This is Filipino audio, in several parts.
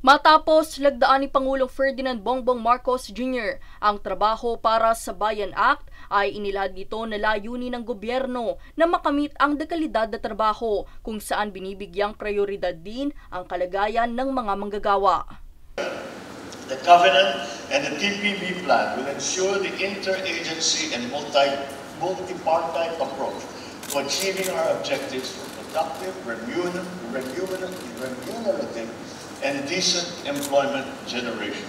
Matapos lagdaan ni Pangulong Ferdinand Bongbong Marcos Jr. ang Trabaho para sa Bayan Act, ay inilahad nito na layunin ng gobyerno na makamit ang dekalidad na trabaho kung saan binibigyang prioridad din ang kalagayan ng mga manggagawa. The Covenant and the TPB plan will ensure the interagency and multi-partite approach to achieving our objectives for productive, remunerative, and decent employment generation.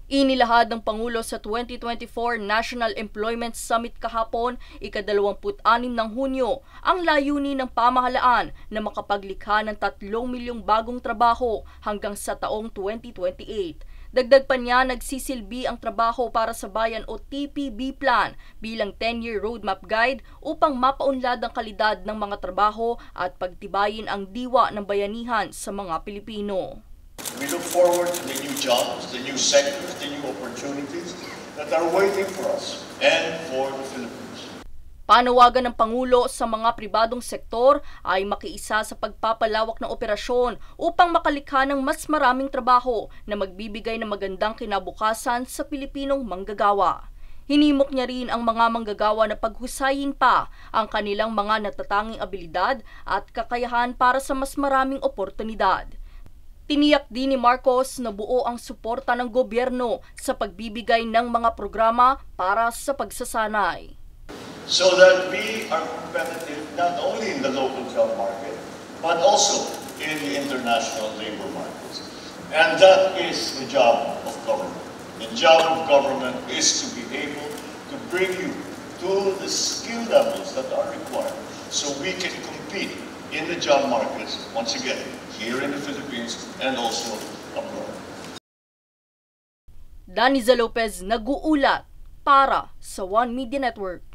Inilahad ng Pangulo sa 2024 National Employment Summit kahapon, ika-26 ng Hunyo, ang layunin ng pamahalaan na makapaglikha ng 3 milyong bagong trabaho hanggang sa taong 2028. Dagdag pa niya, nagsisilbi ang Trabaho para sa Bayan o TPB Plan bilang 10-year roadmap guide upang mapaunlad ang kalidad ng mga trabaho at pagtibayin ang diwa ng bayanihan sa mga Pilipino. We look forward to the new jobs, the new sectors, the new opportunities that are waiting for us and for the Philippines. Panawagan ng Pangulo sa mga pribadong sektor ay makiisa sa pagpapalawak ng operasyon upang makalikha ng mas maraming trabaho na magbibigay ng magandang kinabukasan sa Pilipinong manggagawa. Hinimok niya rin ang mga manggagawa na paghusayin pa ang kanilang mga natatanging abilidad at kakayahan para sa mas maraming oportunidad. Tiniyak din ni Marcos na buo ang suporta ng gobyerno sa pagbibigay ng mga programa para sa pagsasanay. So that we are competitive not only in the local job market, but also in the international labor markets. And that is the job of government. The job of government is to be able to bring you to the skill levels that are required so we can compete in the job markets, once again, here in the Philippines and also abroad. Daniza Lopez nag-uulat para sa One Media Network.